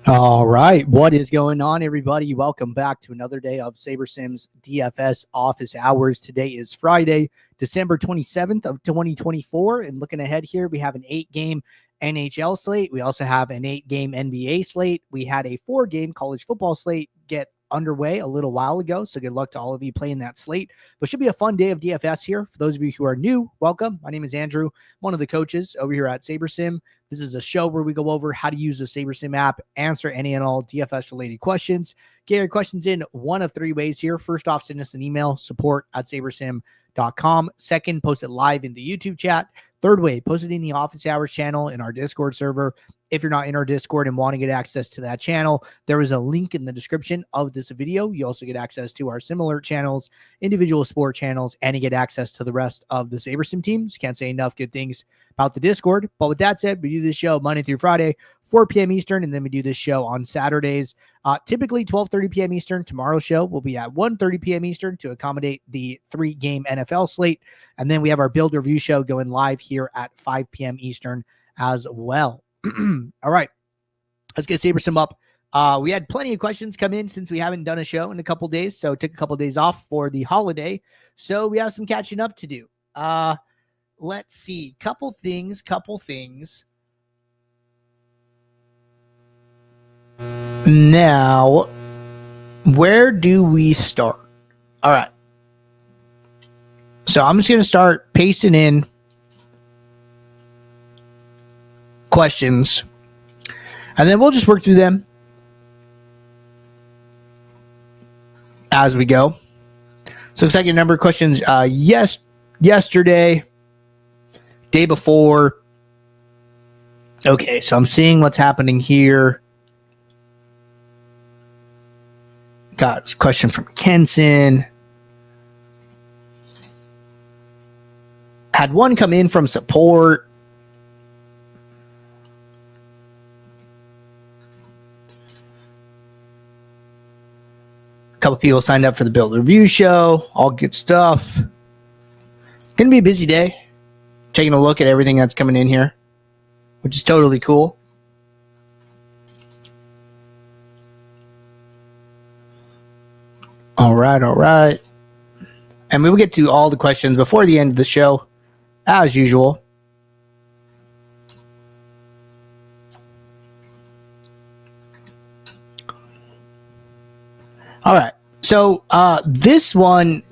All right. What is going on, everybody? Welcome back to another day of SaberSim's DFS office hours. Today is Friday, December 27th of 2024. And looking ahead here, we have an 8-game NHL slate. We also have an 8-game NBA slate. We had a 4-game college football slate get underway a little while ago. So good luck to all of you playing that slate. But should be a fun day of DFS here. For those of you who are new, welcome. My name is Andrew, one of the coaches over here at SaberSim. This is a show where we go over how to use the SaberSim app, answer any and all DFS-related questions. Get your questions in one of 3 ways here. First off, send us an email, support@sabersim.com. Second, post it live in the YouTube chat. Third way, post it in the office hours channel in our Discord server. If you're not in our Discord and want to get access to that channel, there is a link in the description of this video. You also get access to our similar channels, individual sport channels, and you get access to the rest of the SaberSim teams. Can't say enough good things about the Discord. But with that said, we do this show Monday through Friday, 4 p.m. Eastern, and then we do this show on Saturdays, typically 12:30 p.m. Eastern. Tomorrow's show will be at 1:30 p.m. Eastern to accommodate the 3-game NFL slate. And then we have our build review show going live here at 5 p.m. Eastern as well. All right, let's get SaberSim up. We had plenty of questions come in since we haven't done a show in a couple days, so took a couple days off for the holiday. So we have some catching up to do. Let's see, couple things. Now, where do we start? All right. So I'm just going to start pasting in questions, and then we'll just work through them as we go. So looks like a number of questions yesterday, day before. Okay, so I'm seeing what's happening here. Got a question from Kenson. Had one come in from support. A couple people signed up for the build review show. All good stuff. Gonna be a busy day. Taking a look at everything that's coming in here, which is totally cool. All right. And we will get to all the questions before the end of the show, as usual. All right. So this one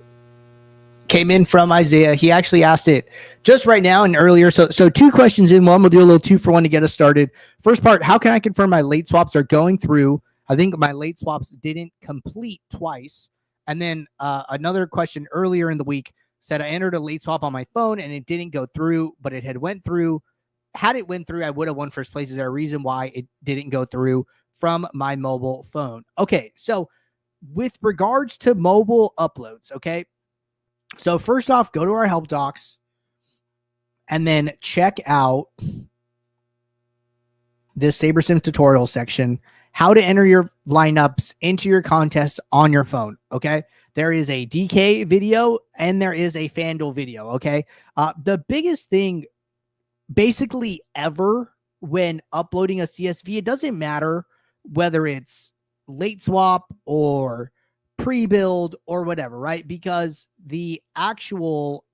came in from Isaiah. He actually asked it just right now and earlier. So 2 questions in one. We'll do a little 2-for-1 to get us started. First part, how can I confirm my late swaps are going through? I think my late swaps didn't complete twice. And then another question earlier in the week said I entered a late swap on my phone and it didn't go through, but it had went through. Had it went through, I would have won first place. Is there a reason why it didn't go through from my mobile phone? Okay, so with regards to mobile uploads, okay? So first off, go to our help docs and then check out the SaberSim tutorial section, how to enter your lineups into your contests on your phone, okay? There is a DK video and there is a FanDuel video, okay? The biggest thing basically ever when uploading a CSV, it doesn't matter whether it's late swap or pre-build or whatever, right? Because the actual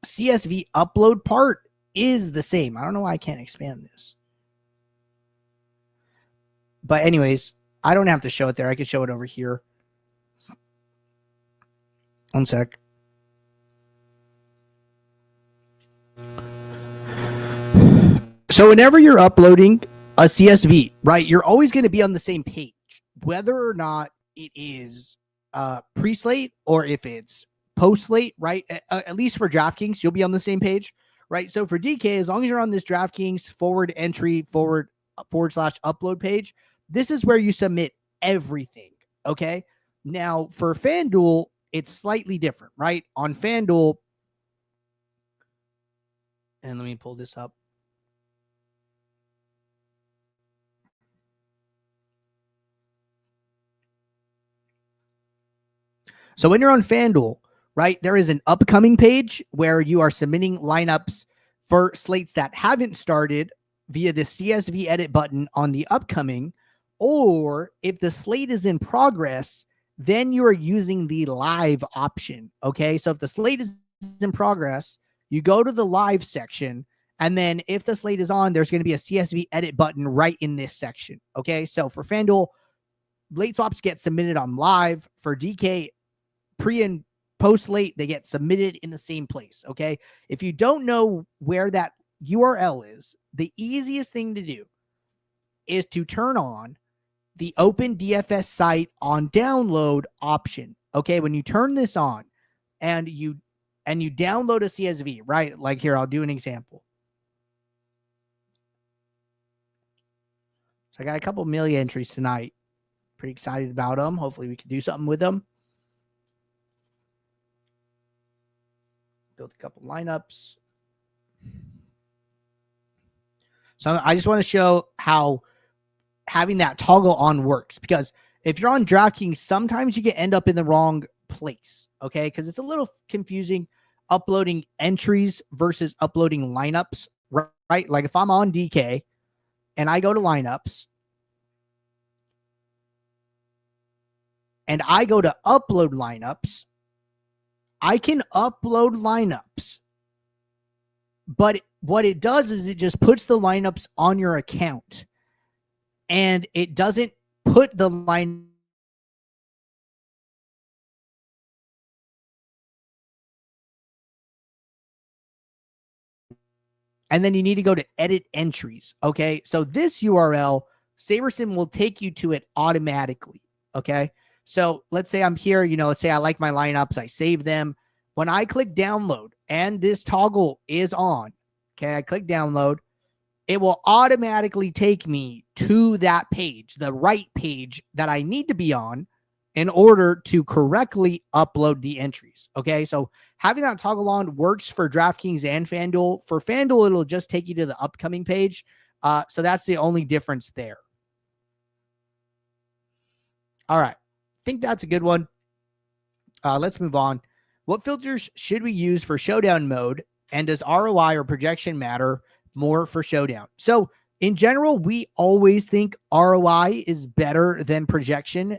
CSV upload part is the same. I don't know why I can't expand this. But anyways, I don't have to show it there. I can show it over here. One sec. So whenever you're uploading a CSV, right, you're always going to be on the same page, whether or not it is pre-slate or if it's post-slate, right? At least for DraftKings, you'll be on the same page, right? So for DK, as long as you're on this DraftKings forward slash upload page, this is where you submit everything, okay? Now, for FanDuel, it's slightly different, right? On FanDuel, and let me pull this up. So when you're on FanDuel, right, there is an upcoming page where you are submitting lineups for slates that haven't started via the CSV edit button on the upcoming, or if the slate is in progress, then you are using the live option. Okay. So if the slate is in progress, you go to the live section. And then if the slate is on, there's going to be a CSV edit button right in this section. Okay. So for FanDuel, late swaps get submitted on live. For DK, pre and post late, they get submitted in the same place. Okay. If you don't know where that URL is, the easiest thing to do is to turn on the open DFS site on download option. Okay. When you turn this on and you download a CSV, right? Like here, I'll do an example. So I got a couple million entries tonight. Pretty excited about them. Hopefully we can do something with them. Build a couple lineups. So I just want to show how having that toggle on works, because if you're on DraftKings, sometimes you can end up in the wrong place. Okay. Because it's a little confusing uploading entries versus uploading lineups, right? Like if I'm on DK and I go to lineups and I go to upload lineups, I can upload lineups, but what it does is it just puts the lineups on your account, and it doesn't put the line. And then you need to go to edit entries. Okay. So this URL, SaberSim will take you to it automatically. Okay. So let's say I'm here, let's say I like my lineups. I save them. When I click download and this toggle is on, okay, I click download, it will automatically take me to that page, the right page that I need to be on in order to correctly upload the entries. Okay. So having that toggle on works for DraftKings and FanDuel. For FanDuel, it'll just take you to the upcoming page. So that's the only difference there. All right. I think that's a good one. Let's move on. What filters should we use for Showdown mode? And does ROI or projection matter more for Showdown? So in general, we always think ROI is better than projection.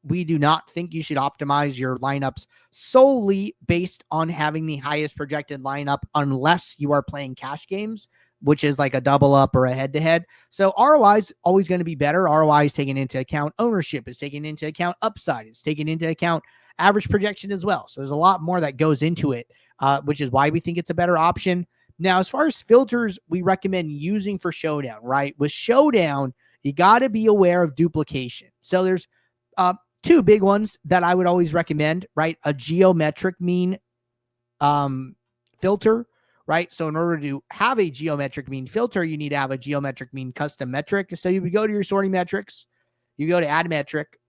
We do not think you should optimize your lineups solely based on having the highest projected lineup unless you are playing cash games, which is like a double up or a head-to-head. So ROI is always going to be better. ROI is taking into account ownership, is taking into account upside, it's taking into account average projection as well. So there's a lot more that goes into it, which is why we think it's a better option. Now, as far as filters we recommend using for Showdown, right? With Showdown, you got to be aware of duplication. So there's two big ones that I would always recommend, right? A geometric mean filter, right? So in order to have a geometric mean filter, you need to have a geometric mean custom metric. So you would go to your sorting metrics, you go to add metric,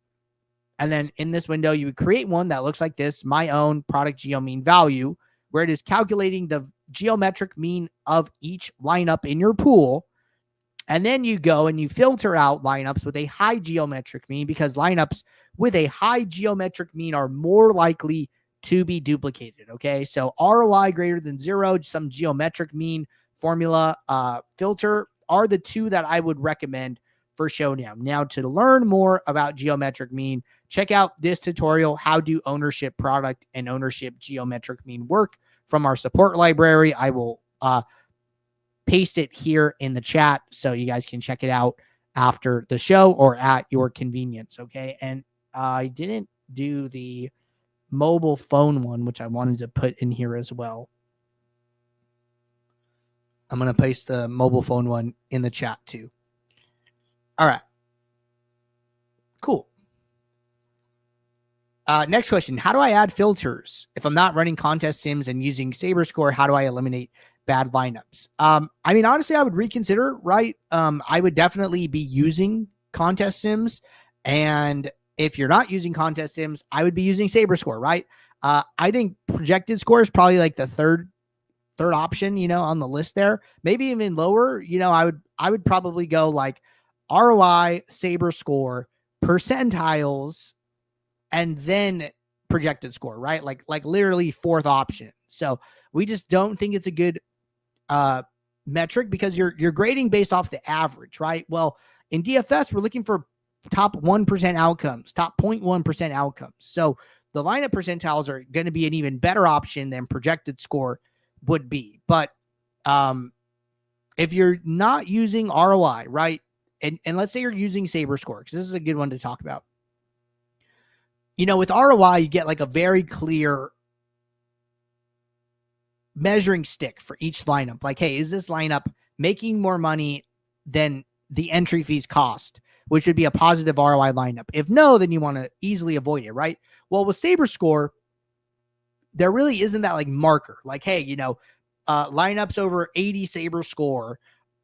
and then in this window, you would create one that looks like this, my own product geo mean value, where it is calculating the geometric mean of each lineup in your pool. And then you go and you filter out lineups with a high geometric mean, because lineups with a high geometric mean are more likely to be duplicated. Okay. So ROI greater than 0, some geometric mean formula filter are the two that I would recommend for Showdown. Now, to learn more about geometric mean, check out this tutorial, how do ownership product and ownership geometric mean work, from our support library. I will paste it here in the chat so you guys can check it out after the show or at your convenience. Okay. And I didn't do the mobile phone one, which I wanted to put in here as well. I'm going to paste the mobile phone one in the chat too. All right. Cool. Next question. How do I add filters? If I'm not running contest sims and using SaberScore, how do I eliminate bad lineups? I mean, honestly, I would reconsider, right? I would definitely be using contest sims. And if you're not using contest sims, I would be using SaberScore, right? I think projected score is probably like the third option, on the list there. Maybe even lower, I would probably go like ROI, SaberScore, percentiles, and then projected score, right? Like literally fourth option. So we just don't think it's a good metric because you're grading based off the average, right? Well, in DFS, we're looking for top 1% outcomes, top 0.1% outcomes. So the lineup percentiles are going to be an even better option than projected score would be. But if you're not using ROI, right? And let's say you're using SaberScore, because this is a good one to talk about. With ROI, you get like a very clear measuring stick for each lineup. Like, hey, is this lineup making more money than the entry fees cost, which would be a positive ROI lineup? If no, then you want to easily avoid it, right? Well, with SaberScore, there really isn't that like marker. Like, hey, lineups over 80 SaberScore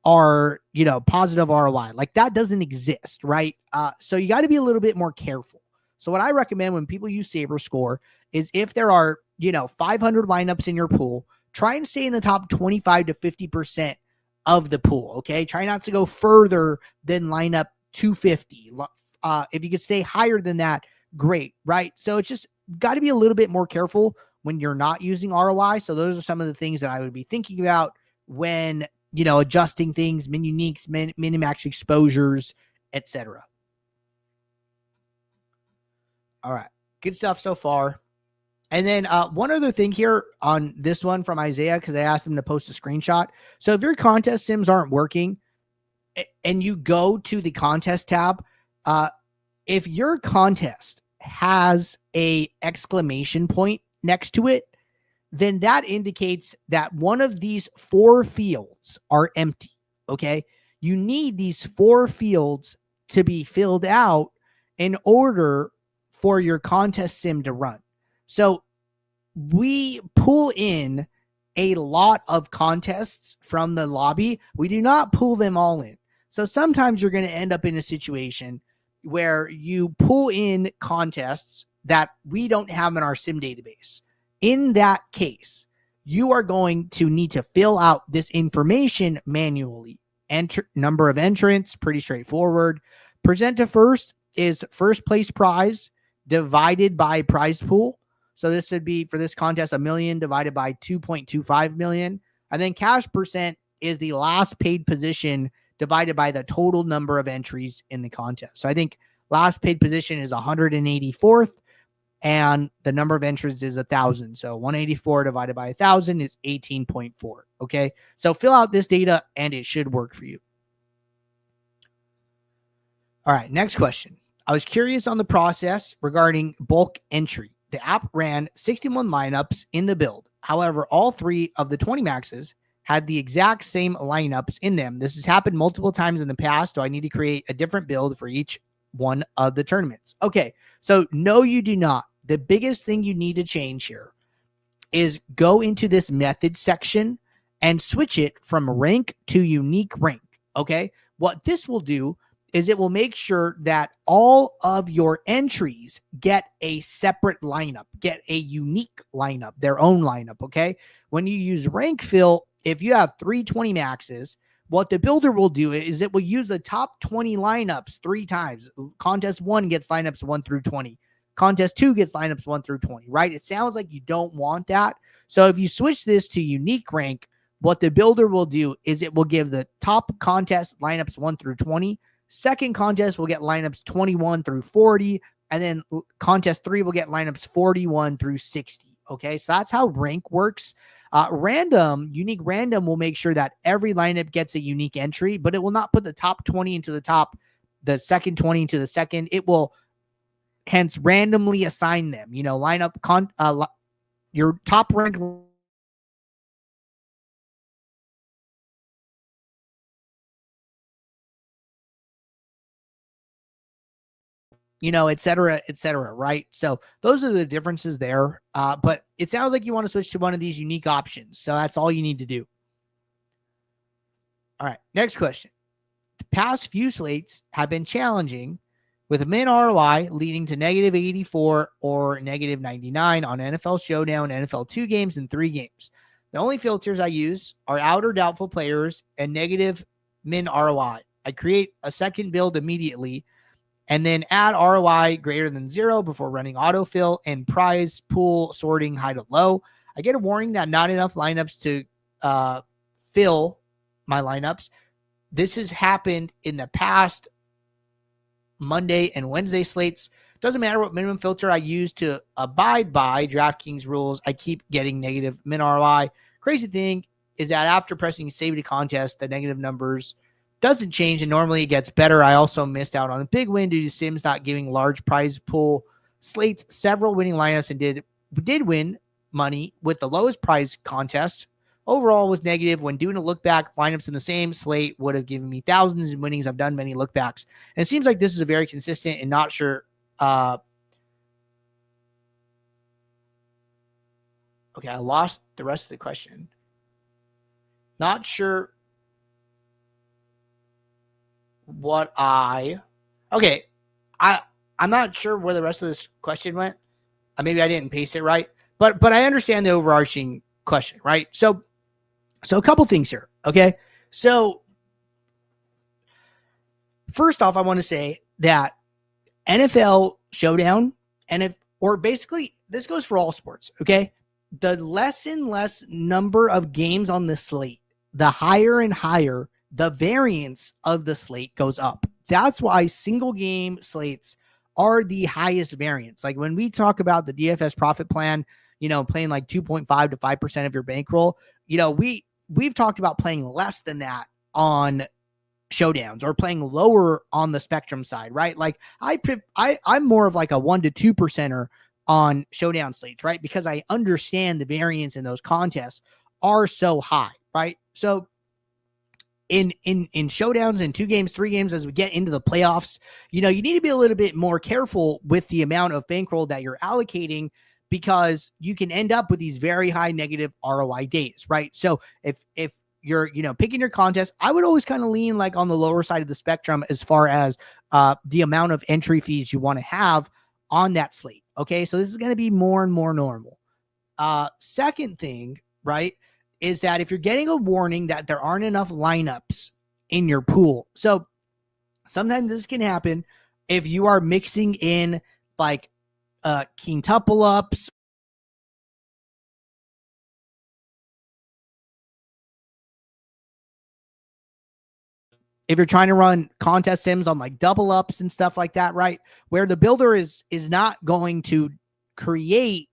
are, positive ROI. Like that doesn't exist, right? So you got to be a little bit more careful. So what I recommend when people use SaberScore is if there are, 500 lineups in your pool, try and stay in the top 25 to 50% of the pool. Okay. Try not to go further than lineup 250. If you could stay higher than that, great. Right. So it's just got to be a little bit more careful when you're not using ROI. So those are some of the things that I would be thinking about when, adjusting things, min uniques, minimax exposures, etc. All right. Good stuff so far. And then one other thing here on this one from Isaiah, because I asked him to post a screenshot. So if your contest sims aren't working and you go to the contest tab, if your contest has a exclamation point next to it, then that indicates that one of these 4 fields are empty. Okay. You need these 4 fields to be filled out in order for your contest sim to run. So we pull in a lot of contests from the lobby. We do not pull them all in. So sometimes you're going to end up in a situation where you pull in contests that we don't have in our sim database. In that case, you are going to need to fill out this information manually. Enter number of entrants, pretty straightforward. Present to first is first place prize divided by prize pool. So this would be for this contest, 1 million divided by 2.25 million. And then cash percent is the last paid position divided by the total number of entries in the contest. So I think last paid position is 184th and the number of entries is 1,000. So 184 divided by 1,000 is 18.4. Okay. So fill out this data and it should work for you. All right. Next question. I was curious on the process regarding bulk entry. The app ran 61 lineups in the build. However, all 3 of the 20 maxes had the exact same lineups in them. This has happened multiple times in the past, so I need to create a different build for each one of the tournaments. Okay, so no, you do not. The biggest thing you need to change here is go into this method section and switch it from rank to unique rank. Okay, what this will do is it will make sure that all of your entries get a separate lineup, get a unique lineup, their own lineup, okay? When you use rank fill, if you have 320 maxes, what the builder will do is it will use the top 20 lineups 3 times. Contest 1 gets lineups 1 through 20. Contest 2 gets lineups 1 through 20, right? It sounds like you don't want that. So if you switch this to unique rank, what the builder will do is it will give the top contest lineups 1 through 20. Second contest will get lineups 21 through 40, and then contest 3 will get lineups 41 through 60. Okay, so that's how rank works. Unique random will make sure that every lineup gets a unique entry, but it will not put the top 20 into the top, the second 20 into the second. It will hence randomly assign them. Your top rank et cetera, right? So those are the differences there. But it sounds like you want to switch to one of these unique options. So that's all you need to do. All right, next question. The past few slates have been challenging with a min ROI leading to negative 84 or negative 99 on NFL Showdown, NFL 2 games, and 3 games. The only filters I use are out or doubtful players and negative min ROI. I create a second build immediately and then add ROI greater than 0 before running autofill and prize pool sorting high to low. I get a warning that not enough lineups to fill my lineups. This has happened in the past Monday and Wednesday slates. Doesn't matter what minimum filter I use to abide by DraftKings rules, I keep getting negative min ROI. Crazy thing is that after pressing save to contest, the negative numbers doesn't change, and normally it gets better. I also missed out on a big win due to Sims not giving large prize pool slates, several winning lineups, and did win money with the lowest prize contest. Overall was negative. When doing a look back, lineups in the same slate would have given me thousands in winnings. I've done many look backs, and it seems like this is a very consistent and not sure. Okay, I lost the rest of the question. Not sure what okay, I'm not sure where the rest of this question went. Maybe I didn't paste it right, but I understand the overarching question, right? So a couple things here, okay? So first off, I want to say that NFL Showdown, or basically this goes for all sports, okay? The less and less number of games on the slate, the higher and higher the variance of the slate goes up. That's why single game slates are the highest variance. Like when we talk about the DFS profit plan, playing like 2.5 to 5% of your bankroll, we've talked about playing less than that on showdowns or playing lower on the spectrum side, right? Like I'm more of like a 1 to 2%er on showdown slates, right? Because I understand the variance in those contests are so high, right? So in showdowns, in 2 games, 3 games, as we get into the playoffs, you need to be a little bit more careful with the amount of bankroll that you're allocating, because you can end up with these very high negative ROI days, right? So if you're, picking your contest, I would always kind of lean like on the lower side of the spectrum as far as the amount of entry fees you want to have on that slate. Okay. So this is going to be more and more normal. Second thing, right, is that if you're getting a warning that there aren't enough lineups in your pool. So sometimes this can happen if you are mixing in like quintuple ups, if you're trying to run contest sims on like double ups and stuff like that, right? Where the builder is not going to create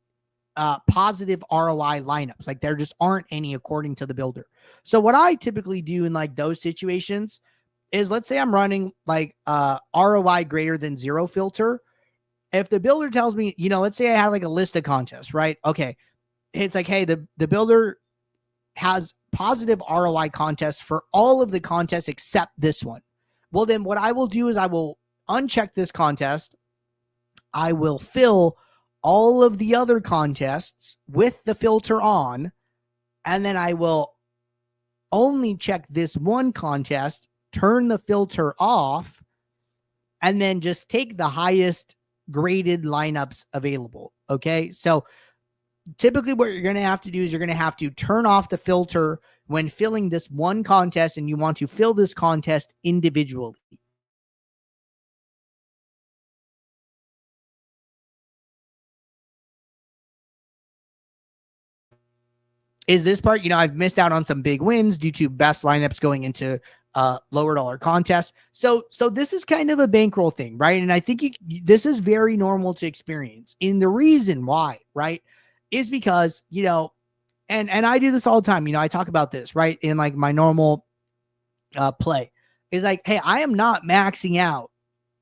positive ROI lineups. Like there just aren't any according to the builder. So what I typically do in like those situations is, let's say I'm running like ROI greater than 0 filter. If the builder tells me, let's say I had like a list of contests, right? Okay. It's like, hey, the builder has positive ROI contests for all of the contests except this one. Well, then what I will do is I will uncheck this contest. I will fill all of the other contests with the filter on, and then I will only check this one contest, turn the filter off, and then just take the highest graded lineups available. Okay. So typically what you're going to have to do is you're going to have to turn off the filter when filling this one contest, and you want to fill this contest individually. Is this part, I've missed out on some big wins due to best lineups going into lower dollar contests. So this is kind of a bankroll thing, right? And I think this is very normal to experience. And the reason why, right, is because, and I do this all the time. I talk about this, right, in like my normal play. Is like, hey, I am not maxing out,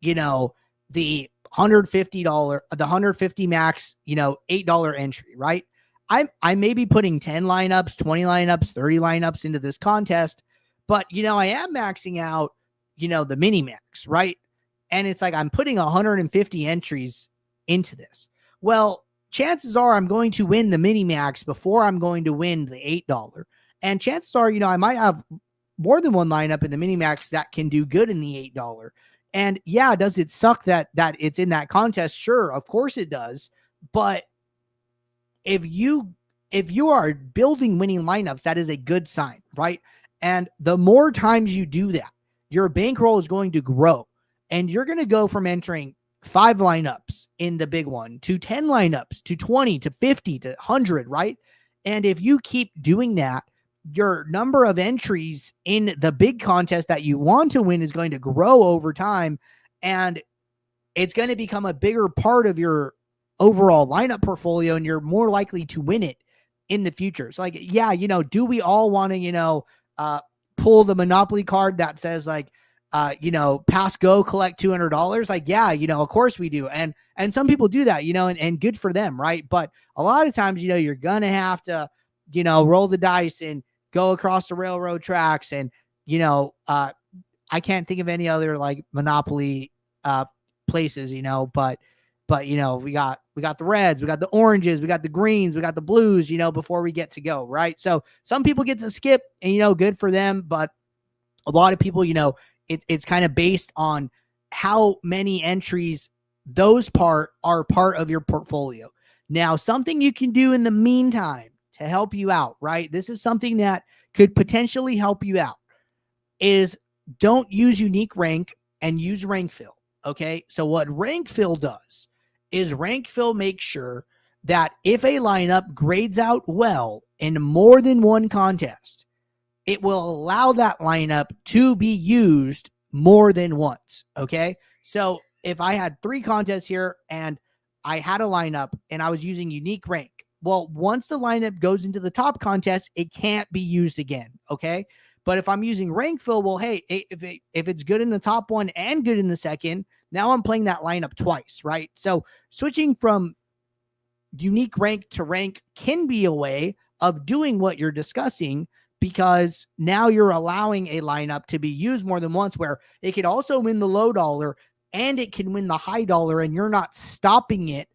the $150, the 150 max, $8 entry, right? I may be putting 10 lineups, 20 lineups, 30 lineups into this contest, but, I am maxing out, the mini max, right? And it's like, I'm putting 150 entries into this. Well, chances are I'm going to win the mini max before I'm going to win the $8. And chances are, I might have more than one lineup in the mini max that can do good in the $8. And yeah, does it suck that it's in that contest? Sure, of course it does. But if you are building winning lineups, that is a good sign, right? And the more times you do that, your bankroll is going to grow, and you're going to go from entering 5 lineups in the big one to 10 lineups to 20 to 50 to 100, right? And if you keep doing that, your number of entries in the big contest that you want to win is going to grow over time. And it's going to become a bigger part of your overall lineup portfolio, and you're more likely to win it in the future. So like, yeah, do we all want to, pull the Monopoly card that says like, pass go collect $200? Like, yeah, of course we do. And some people do that, and good for them. Right. But a lot of times, you're going to have to, roll the dice and go across the railroad tracks. And, I can't think of any other like Monopoly, places, but we got the reds, we got the oranges, we got the greens, we got the blues, before we get to go. Right. So some people get to skip, and, good for them. But a lot of people, it's kind of based on how many entries those are part of your portfolio. Now, something you can do in the meantime to help you out, right? This is something that could potentially help you out, is don't use unique rank and use rank fill. Okay. So what rank fill does is rank fill makes sure that if a lineup grades out well in more than one contest, it will allow that lineup to be used more than once. Okay. So if I had 3 contests here and I had a lineup and I was using unique rank, well, once the lineup goes into the top contest, it can't be used again. Okay. But if I'm using rank fill, well, hey, if it's good in the top one and good in the second, now I'm playing that lineup twice, right? So switching from unique rank to rank can be a way of doing what you're discussing, because now you're allowing a lineup to be used more than once, where it could also win the low dollar and it can win the high dollar, and you're not stopping it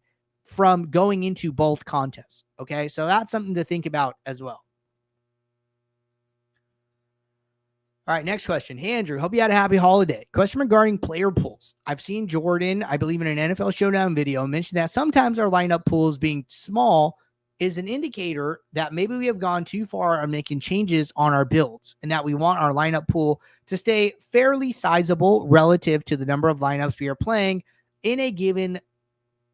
from going into both contests. Okay, so that's something to think about as well. All right, next question. Hey, Andrew, hope you had a happy holiday. Question regarding player pools. I've seen Jordan, I believe in an NFL Showdown video, mention that sometimes our lineup pools being small is an indicator that maybe we have gone too far on making changes on our builds, and that we want our lineup pool to stay fairly sizable relative to the number of lineups we are playing in a given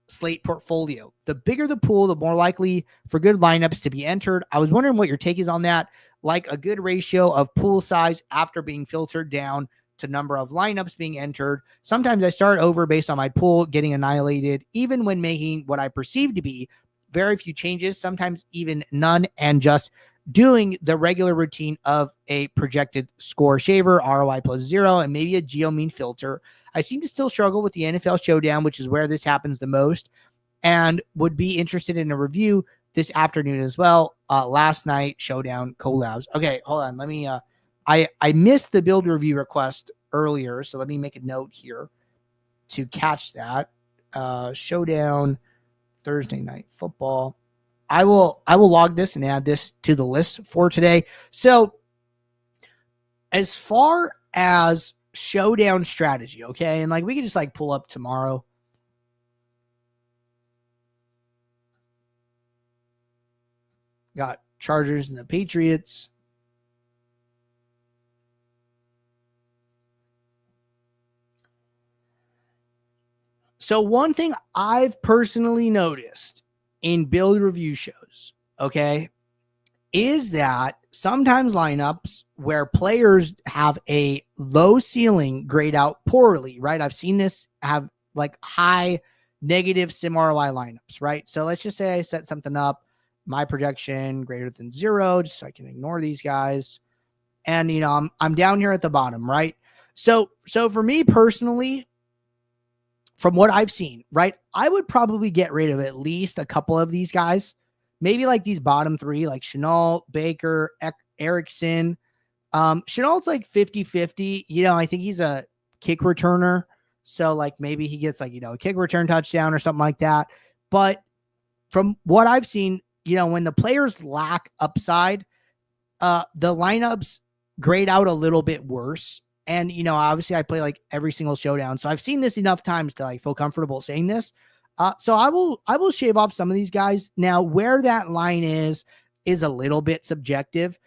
slate portfolio. The bigger the pool, the more likely for good lineups to be entered. I was wondering what your take is on that, like a good ratio of pool size after being filtered down to number of lineups being entered. Sometimes I start over based on my pool getting annihilated, even when making what I perceive to be very few changes, sometimes even none, and just doing the regular routine of a projected score shaver, ROI plus 0, and maybe a geo mean filter. I seem to still struggle with the NFL Showdown, which is where this happens the most, and would be interested in a review this afternoon as well. Last night Showdown collabs. Okay, hold on. Let me, I missed the build review request earlier, so let me make a note here to catch that. Showdown Thursday Night Football. I will log this and add this to the list for today. So as far as Showdown strategy, okay, and like we can just like pull up tomorrow. Got Chargers and the Patriots. So one thing I've personally noticed in build review shows, okay, is that sometimes lineups where players have a low ceiling grade out poorly, right? I've seen this have like high negative sim ROI lineups, right? So let's just say I set something up, my projection greater than 0, just so I can ignore these guys. And, I'm down here at the bottom, right? So for me personally, from what I've seen, right, I would probably get rid of at least a couple of these guys. Maybe like these bottom 3, like Chenault, Baker, Erickson. Chenault's like 50-50. I think he's a kick returner. So like maybe he gets like, a kick return touchdown or something like that. But from what I've seen, when the players lack upside, the lineups grade out a little bit worse. And, obviously I play like every single showdown. So I've seen this enough times to like feel comfortable saying this. So I will shave off some of these guys. Now, where that line is a little bit subjective.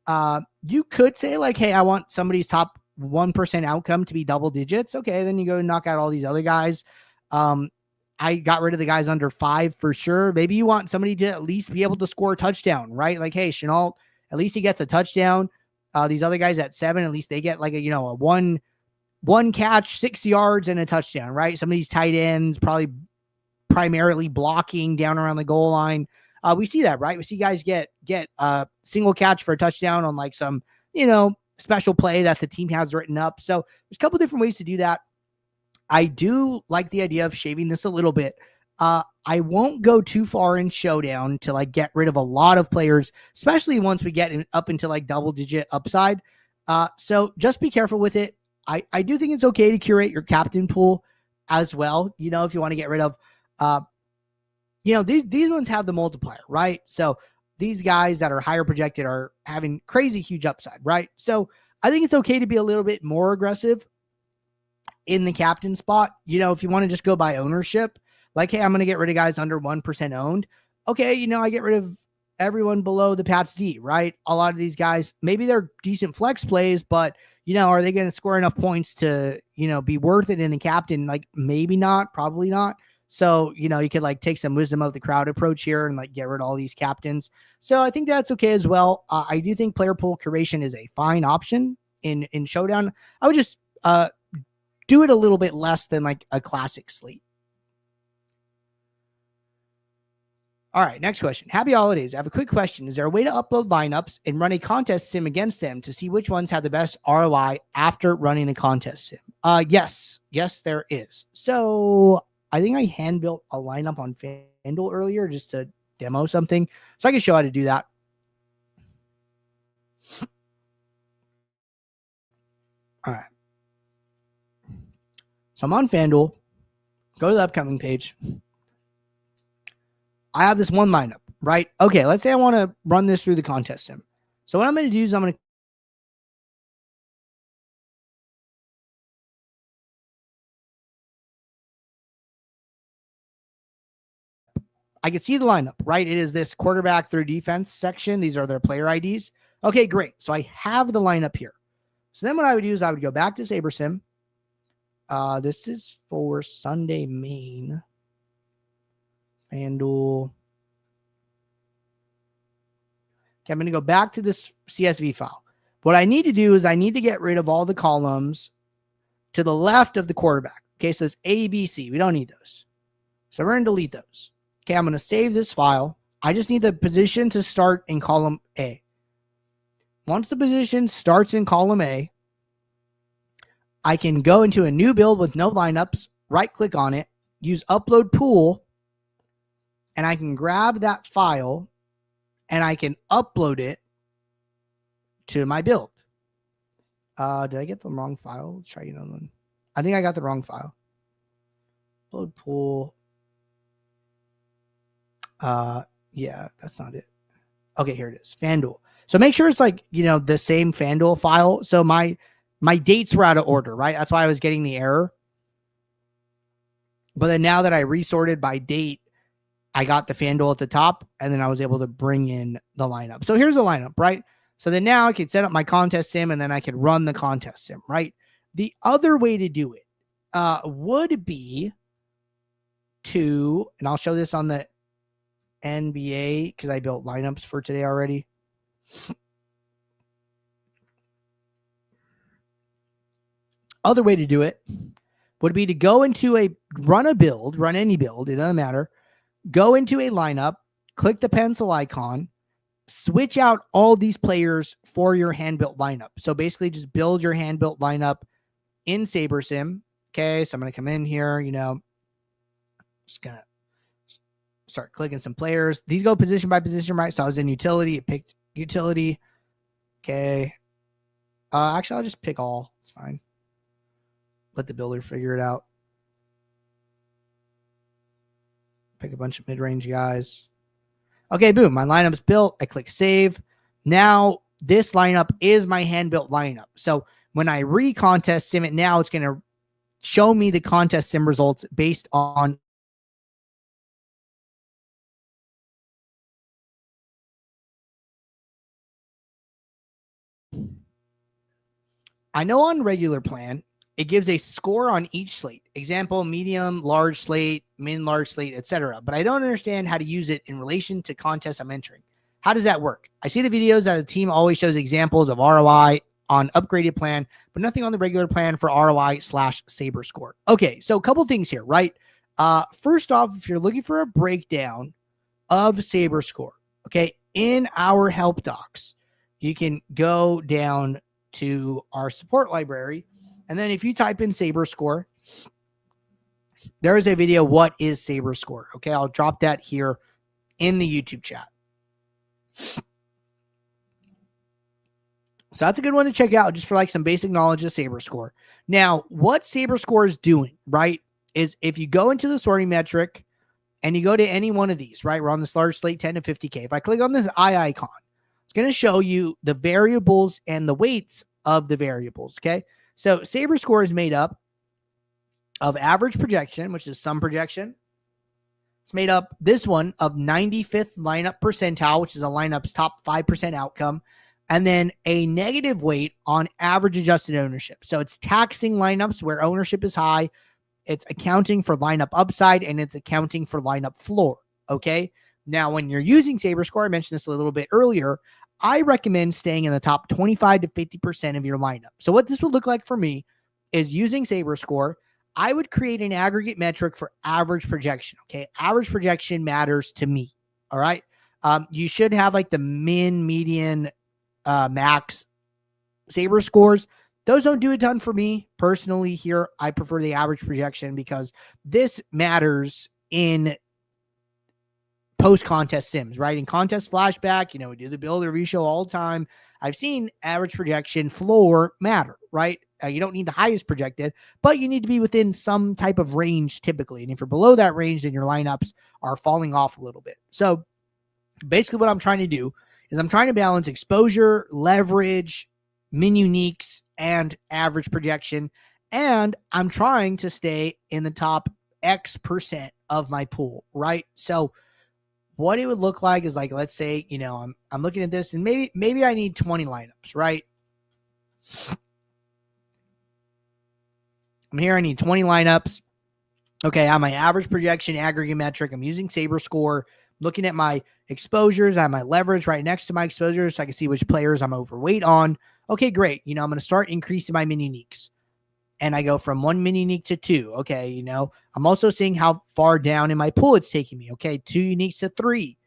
You could say like, hey, I want somebody's top 1% outcome to be double digits. Okay, then you go knock out all these other guys. I got rid of the guys under 5 for sure. Maybe you want somebody to at least be able to score a touchdown, right? Like, hey, Chenault At least he gets a touchdown. These other guys at 7, at least they get like a one catch, 6 yards, and a touchdown, right? Some of these tight ends probably primarily blocking down around the goal line. We see that, right? We see guys get a single catch for a touchdown on like some, special play that the team has written up. So there's a couple different ways to do that. I do like the idea of shaving this a little bit. I won't go too far in Showdown to like get rid of a lot of players, especially once we get up into like double-digit upside. So just be careful with it. I do think it's okay to curate your captain pool as well. If you want to get rid of, these ones have the multiplier, right? So these guys that are higher projected are having crazy huge upside, right? So I think it's okay to be a little bit more aggressive in the captain spot. If you want to just go by ownership, like, hey, I'm going to get rid of guys under 1% owned. Okay, I get rid of everyone below the Pats D, right? A lot of these guys, maybe they're decent flex plays, but, are they going to score enough points to, be worth it in the captain? Like, maybe not, probably not. So, you could like take some wisdom of the crowd approach here and like get rid of all these captains. So I think that's okay as well. I do think player pool curation is a fine option in Showdown. I would just do it a little bit less than like a classic slate. All right, next question. Happy holidays. I have a quick question. Is there a way to upload lineups and run a contest sim against them to see which ones have the best ROI after running the contest sim? Yes, there is. So I think I hand built a lineup on FanDuel earlier just to demo something. So I can show how to do that. All right. So I'm on FanDuel. Go to the upcoming page. I have this one lineup, right? Okay, let's say I want to run this through the contest sim. So what I'm going to do is I can see the lineup, right? It is this quarterback through defense section. These are their player IDs. Okay, great. So I have the lineup here. So then what I would do is I would go back to SaberSim. This is for Sunday main. FanDuel. Okay, I'm going to go back to this CSV file. What I need to do is I need to get rid of all the columns to the left of the quarterback. Okay, so it's A, B, C. We don't need those. So we're going to delete those. Okay, I'm going to save this file. I just need the position to start in column A. Once the position starts in column A, I can go into a new build with no lineups, right-click on it, use Upload Pool, and I can grab that file and I can upload it to my build. Did I get the wrong file? Let's try another one. I think I got the wrong file. Upload Pool. Yeah, that's not it. Okay, here it is. FanDuel. So make sure it's like, the same FanDuel file. So my dates were out of order, right? That's why I was getting the error. But then now that I resorted by date, I got the FanDuel at the top, and then I was able to bring in the lineup. So here's the lineup, right? So then now I could set up my contest sim, and then I could run the contest sim, right? The other way to do it would be to, and I'll show this on the NBA because I built lineups for today already. Other way to do it would be to go into run any build, it doesn't matter. Go into a lineup, click the pencil icon, switch out all these players for your hand-built lineup. So basically just build your hand-built lineup in SaberSim. Okay, so I'm going to come in here, just going to start clicking some players. These go position by position, right? So I was in utility, it picked utility. Okay. Actually, I'll just pick all. It's fine. Let the builder figure it out. Pick a bunch of mid-range guys. Okay, boom. My lineup's built. I click save. Now, this lineup is my hand-built lineup. So when I re-contest sim it now, it's going to show me the contest sim results based on I know on regular plan, it gives a score on each slate. Example, medium, large slate, min, large slate, etc. But I don't understand how to use it in relation to contests I'm entering. How does that work? I see the videos that the team always shows examples of ROI on upgraded plan, but nothing on the regular plan for ROI/Sabre score. Okay, so a couple things here, right? First off, if you're looking for a breakdown of Sabre score, okay, in our help docs, you can go down to our support library, and then if you type in Sabre score, there is a video, what is Sabre score? Okay, I'll drop that here in the YouTube chat. So that's a good one to check out just for like some basic knowledge of Sabre score. Now, what Sabre score is doing, right, is if you go into the sorting metric and you go to any one of these, right, we're on this large slate 10 to 50K. If I click on this eye icon, it's going to show you the variables and the weights of the variables, okay? So Sabre score is made up of average projection, which is some projection. It's made up, this one, of 95th lineup percentile, which is a lineup's top 5% outcome, and then a negative weight on average adjusted ownership. So it's taxing lineups where ownership is high, it's accounting for lineup upside, and it's accounting for lineup floor, okay? Now, when you're using Sabre score, I mentioned this a little bit earlier, I recommend staying in the top 25 to 50% of your lineup. So what this would look like for me is using Sabre score, I would create an aggregate metric for average projection, okay? Average projection matters to me, all right? You should have like the min, median, max Sabre scores. Those don't do a ton for me personally here. I prefer the average projection because this matters in post-contest sims, right? In contest flashback, we do the build review show all the time. I've seen average projection floor matter, right? You don't need the highest projected, but you need to be within some type of range typically. And if you're below that range, then your lineups are falling off a little bit. So basically what I'm trying to do is I'm trying to balance exposure, leverage, min uniques, and average projection. And I'm trying to stay in the top X% of my pool, right? So what it would look like is like, let's say, I'm looking at this and maybe I need 20 lineups, right? I'm here, I need 20 lineups. Okay, I have my average projection aggregate metric. I'm using Sabre score, looking at my exposures. I have my leverage right next to my exposures so I can see which players I'm overweight on. Okay, great. I'm going to start increasing my min uniques. And I go from 1 min unique to 2. Okay, I'm also seeing how far down in my pool it's taking me. Okay, 2 uniques to 3.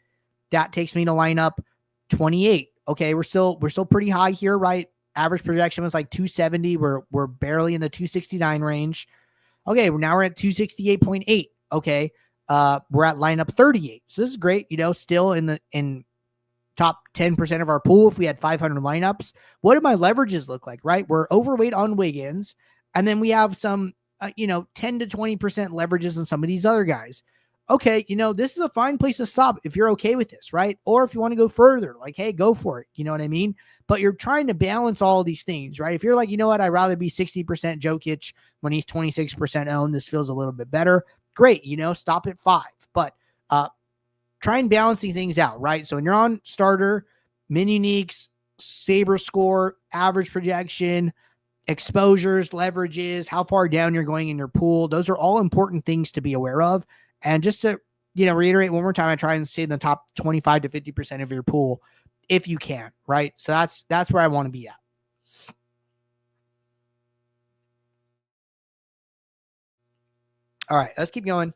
That takes me to line up 28. Okay, we're still pretty high here, right? Average projection was like 270. We're barely in the 269 range. Okay, now we're at 268.8. Okay, we're at lineup 38. So this is great. Still in top 10% of our pool. If we had 500 lineups, what do my leverages look like? Right, we're overweight on Wiggins, and then we have some 10 to 20% leverages on some of these other guys. Okay, this is a fine place to stop if you're okay with this, right? Or if you want to go further, like, hey, go for it. You know what I mean? But you're trying to balance all these things, right? If you're like, what, I'd rather be 60% Jokic when he's 26% owned, this feels a little bit better. Great, stop at 5. But try and balance these things out, right? So when you're on starter, min uniques, Sabre score, average projection, exposures, leverages, how far down you're going in your pool, those are all important things to be aware of. And just to, reiterate one more time, I try and stay in the top 25 to 50% of your pool if you can, right? So that's where I want to be at. All right, let's keep going.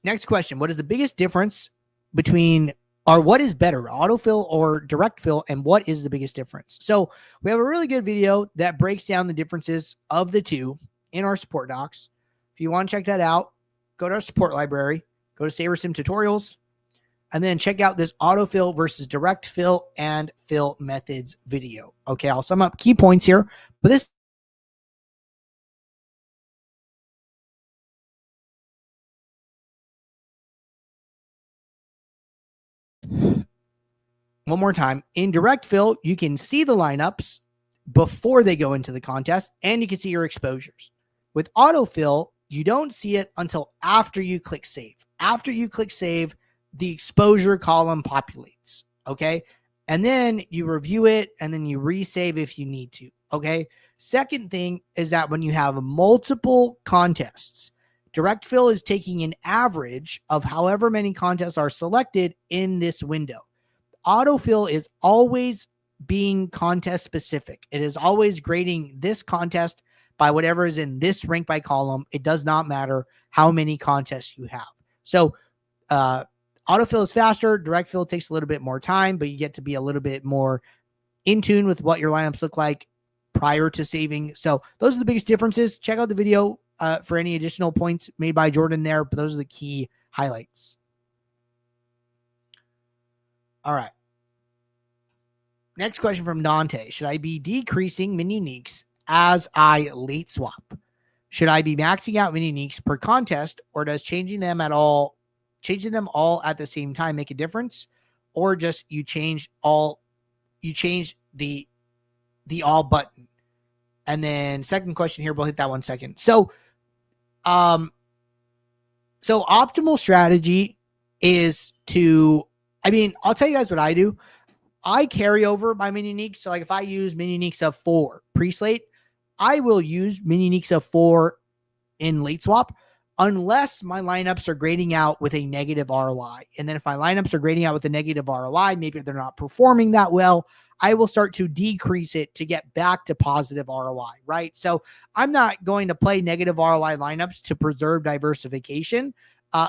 Next question. What is the biggest difference between, or what is better, autofill or direct fill, and what is the biggest difference? So we have a really good video that breaks down the differences of the two in our support docs. If you want to check that out, go to our support library, go to SaberSim tutorials, and then check out this autofill versus direct fill and fill methods video. Okay, I'll sum up key points here, but this one more time. In direct fill, you can see the lineups before they go into the contest, and you can see your exposures. With autofill, you don't see it until after you click save. After you click save, the exposure column populates, okay? And then you review it, and then you resave if you need to, okay? Second thing is that when you have multiple contests, direct fill is taking an average of however many contests are selected in this window. autofill is always being contest specific. It is always grading this contest by whatever is in this rank by column. It does not matter how many contests you have. So autofill is faster. Direct fill takes a little bit more time, but you get to be a little bit more in tune with what your lineups look like prior to saving. So those are the biggest differences. Check out the video for any additional points made by Jordan there, but those are the key highlights. All right. Next question from Dante. Should I be decreasing min uniques as I late swap? Should I be maxing out min uniques per contest, or does changing them all at the same time make a difference? Or just you change the all button? And then second question here, we'll hit that one second. So optimal strategy is I'll tell you guys what I do. I carry over my min uniques. So like if I use min uniques of 4 pre-slate, I will use min uniques of 4 in late swap unless my lineups are grading out with a negative ROI. And then if my lineups are grading out with a negative ROI, maybe they're not performing that well, I will start to decrease it to get back to positive ROI, right? So I'm not going to play negative ROI lineups to preserve diversification.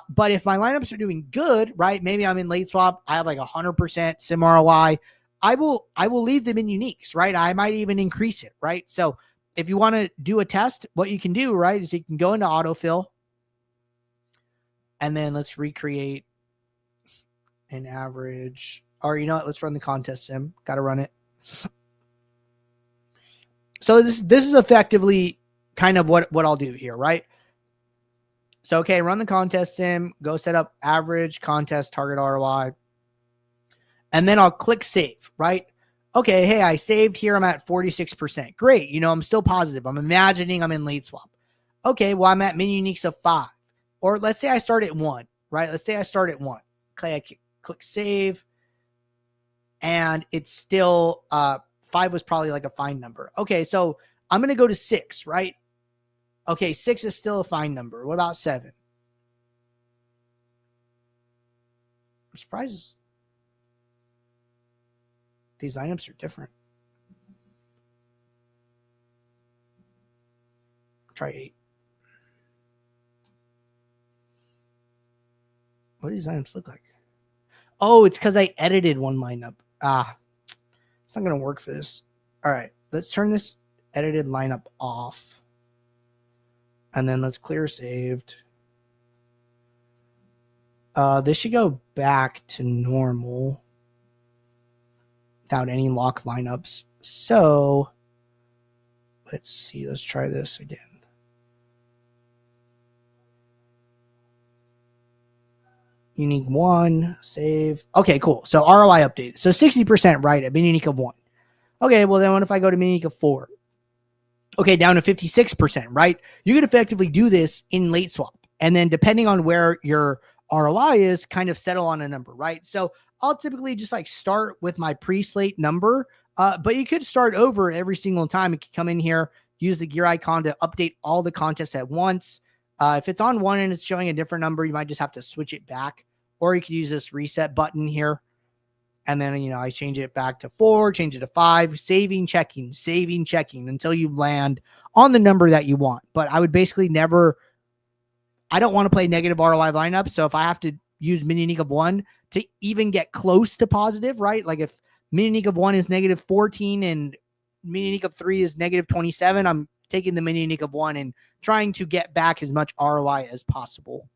But if my lineups are doing good, right? Maybe I'm in late swap. I have like 100% sim ROI. I will leave them in uniques, right? I might even increase it, right? So if you want to do a test, what you can do, right, is you can go into autofill and then let's recreate an average, or you know what? Let's run the contest sim. Got to run it. So this is effectively kind of what I'll do here, right? So, okay, run the contest sim, go set up average contest target ROI, and then I'll click save, right? Okay, hey, I saved here. I'm at 46%. Great. I'm still positive. I'm imagining I'm in late swap. Okay, well, I'm at min uniques of 5. Or let's say I start at 1, right? Let's say I start at 1. Okay, I click save, and it's still 5 was probably like a fine number. Okay, so I'm going to go to 6, right? Okay, 6 is still a fine number. What about 7? I'm surprised these lineups are different. Try 8. What do these lineups look like? Oh, it's because I edited one lineup. It's not going to work for this. All right, let's turn this edited lineup off. And then let's clear saved. This should go back to normal without any lock lineups. So let's see. Let's try this again. Unique 1, save. Okay, cool. So ROI updated. So 60% right at min unique of 1. Okay, well then what if I go to min unique of 4? Okay, down to 56%, right? You could effectively do this in late swap. And then depending on where your ROI is, kind of settle on a number, right? So I'll typically just like start with my pre-slate number, but you could start over every single time. You could come in here, use the gear icon to update all the contests at once. If it's on 1 and it's showing a different number, you might just have to switch it back. Or you could use this reset button here. And then, I change it back to 4, change it to 5, saving, checking until you land on the number that you want. But I would basically I don't want to play negative ROI lineups. So if I have to use min unique of 1 to even get close to positive, right? Like if min unique of 1 is negative 14 and min unique of 3 is negative 27, I'm taking the min unique of 1 and trying to get back as much ROI as possible.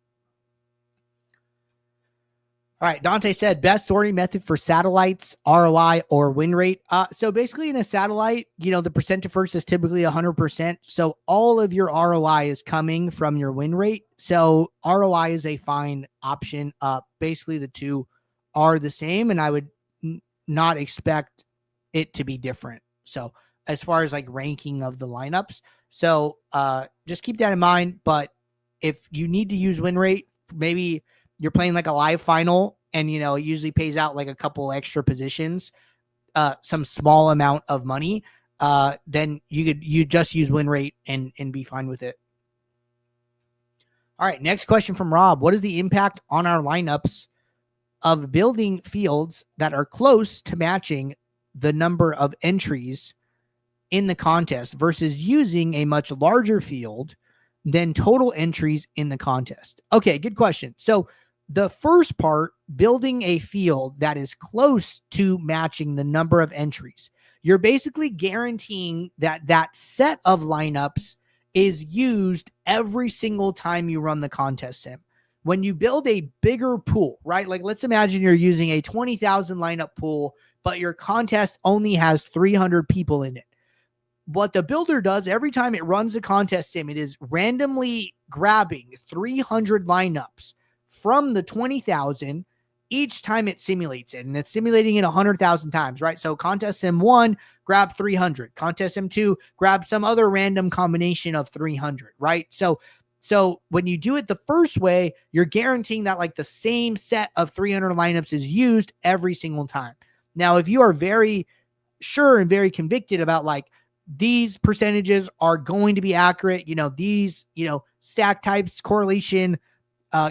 All right, Dante said, best sorting method for satellites, ROI, or win rate. So basically in a satellite, the percent to first is typically 100%. So all of your ROI is coming from your win rate. So ROI is a fine option. Basically the two are the same, and I would not expect it to be different. So as far as like ranking of the lineups. So just keep that in mind. But if you need to use win rate, maybe you're playing like a live final and, it usually pays out like a couple extra positions, some small amount of money, then you just use win rate and be fine with it. All right. Next question from Rob. What is the impact on our lineups of building fields that are close to matching the number of entries in the contest versus using a much larger field than total entries in the contest? Okay, good question. So the first part, building a field that is close to matching the number of entries, you're basically guaranteeing that that set of lineups is used every single time you run the contest sim. When you build a bigger pool, right? Like let's imagine you're using a 20,000 lineup pool, but your contest only has 300 people in it. What the builder does every time it runs a contest sim, it is randomly grabbing 300 lineups from the 20,000 each time it simulates it. And it's simulating it 100,000 times, right? So contest sim 1, grab 300. Contest sim 2, grab some other random combination of 300, right? So when you do it the first way, you're guaranteeing that like the same set of 300 lineups is used every single time. Now, if you are very sure and very convicted about like these percentages are going to be accurate, these, stack types, correlation,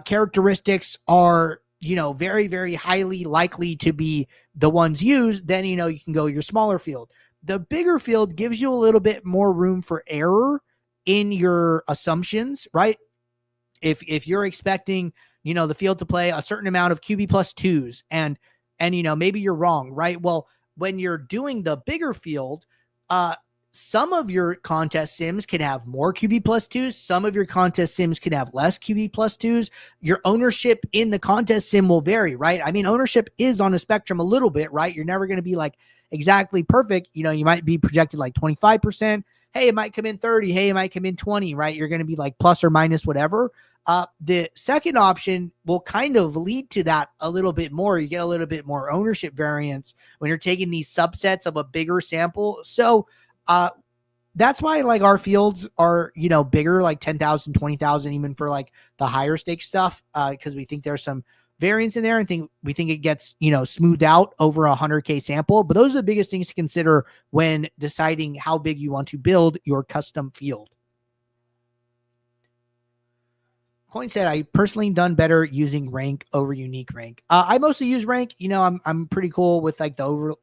characteristics are, very, very highly likely to be the ones used, then, you can go your smaller field. The bigger field gives you a little bit more room for error in your assumptions, right? If you're expecting, the field to play a certain amount of QB plus twos and, maybe you're wrong, right? Well, when you're doing the bigger field, some of your contest sims can have more QB plus twos. Some of your contest sims can have less QB plus twos. Your ownership in the contest sim will vary, right? I mean, ownership is on a spectrum a little bit, right? You're never going to be like exactly perfect. You might be projected like 25%. Hey, it might come in 30. Hey, it might come in 20, right? You're going to be like plus or minus whatever. The second option will kind of lead to that a little bit more. You get a little bit more ownership variance when you're taking these subsets of a bigger sample. So, that's why like our fields are, bigger, like 10,000, 20,000, even for like the higher stake stuff. Cause we think there's some variance in there and we think it gets, smoothed out over 100K sample, but those are the biggest things to consider when deciding how big you want to build your custom field. Coin said, I personally done better using rank over unique rank. I mostly use rank. I'm pretty cool with like the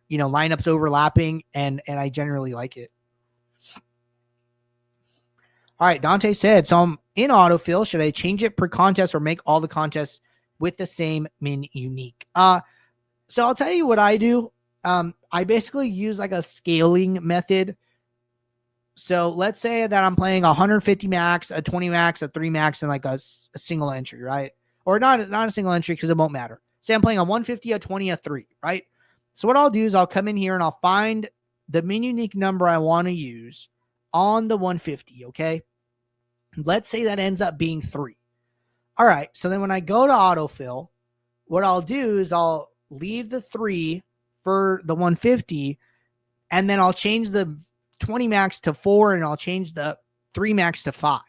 lineups overlapping and I generally like it. All right, Dante said, so I'm in autofill. Should I change it per contest or make all the contests with the same min unique? So I'll tell you what I do. I basically use like a scaling method. So let's say that I'm playing 150 max, a 20 max, a 3 max, and like a single entry, right? Or not a single entry because it won't matter. Say I'm playing a 150, a 20, a 3, right? So what I'll do is I'll come in here and I'll find the min unique number I want to use on the 150, okay? Let's say that ends up being 3. All right, so then when I go to autofill, what I'll do is I'll leave the 3 for the 150, and then I'll change the 20 max to 4, and I'll change the 3 max to 5.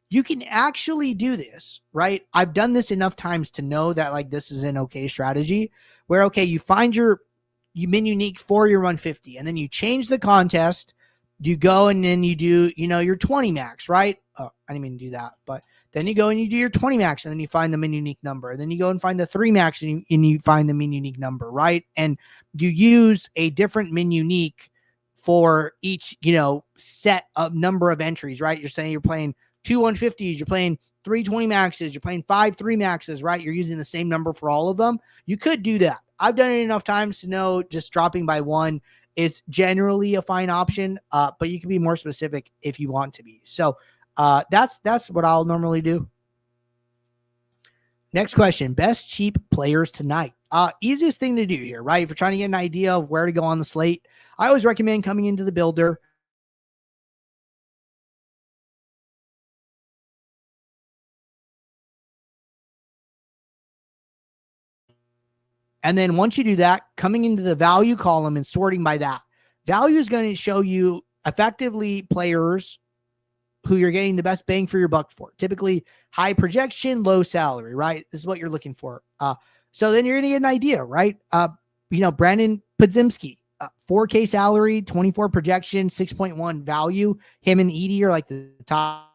You can actually do this, right? I've done this enough times to know that like this is an okay strategy where, okay, you find your min unique for your 150, and then you change the contest. You go and then you do, your 20 max, right? Oh, I didn't mean to do that, but then you go and you do your 20 max and then you find the min unique number. Then you go and find the 3 max and you find the min unique number, right? And you use a different min unique for each, set of number of entries, right? You're saying you're playing 2 150s, you're playing 3 20 maxes, you're playing 5 3 maxes, right? You're using the same number for all of them. You could do that. I've done it enough times to know just dropping by 1 is generally a fine option, but you can be more specific if you want to be. So that's what I'll normally do. Next question, best cheap players tonight. Easiest thing to do here, right? If you're trying to get an idea of where to go on the slate, I always recommend coming into the builder. And then once you do that, coming into the value column and sorting by that, value is going to show you effectively players who you're getting the best bang for your buck for. Typically high projection, low salary, right? This is what you're looking for. So then you're going to get an idea, right? Brandon Podzimski, 4K salary, 24 projection, 6.1 value. Him and Edie are like the top.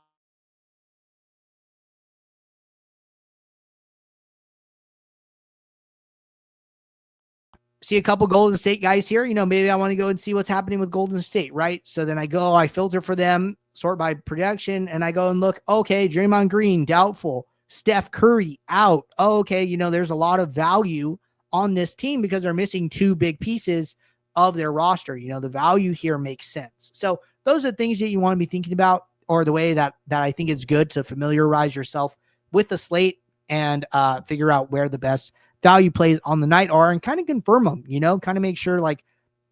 see a couple Golden State guys here. Maybe I want to go and see what's happening with Golden State, right? So then I filter for them, sort by projection, and I go and look, okay, Draymond Green, doubtful. Steph Curry, out. Oh, okay, there's a lot of value on this team because they're missing two big pieces of their roster. The value here makes sense. So those are things that you want to be thinking about, or the way that I think it's good to familiarize yourself with the slate and figure out where the best value plays on the night are, and kind of confirm them, kind of make sure, like,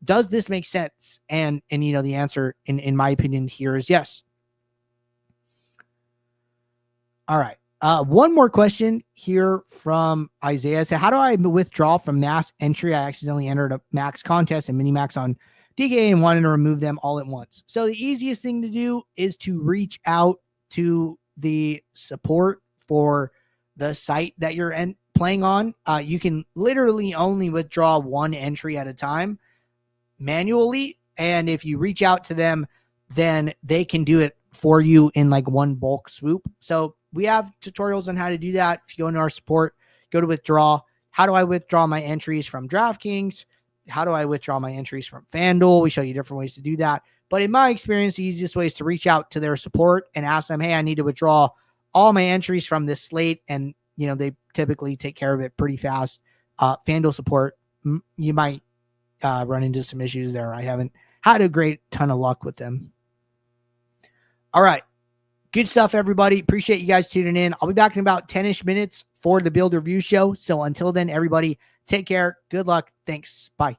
does this make sense? And the answer in my opinion here is yes. All right. One more question here from Isaiah. So how do I withdraw from mass entry? I accidentally entered a max contest and mini max on DK and wanted to remove them all at once. So the easiest thing to do is to reach out to the support for the site that you're playing on. You can literally only withdraw one entry at a time manually. And if you reach out to them, then they can do it for you in like one bulk swoop. So we have tutorials on how to do that. If you go into our support, go to withdraw. How do I withdraw my entries from DraftKings? How do I withdraw my entries from FanDuel? We show you different ways to do that. But in my experience, the easiest way is to reach out to their support and ask them, hey, I need to withdraw all my entries from this slate. And, they typically take care of it pretty fast. FanDuel support, you might run into some issues there. I haven't had a great ton of luck with them. All right. Good stuff, everybody. Appreciate you guys tuning in. I'll be back in about 10-ish minutes for the Build Review Show. So until then, everybody, take care. Good luck. Thanks. Bye.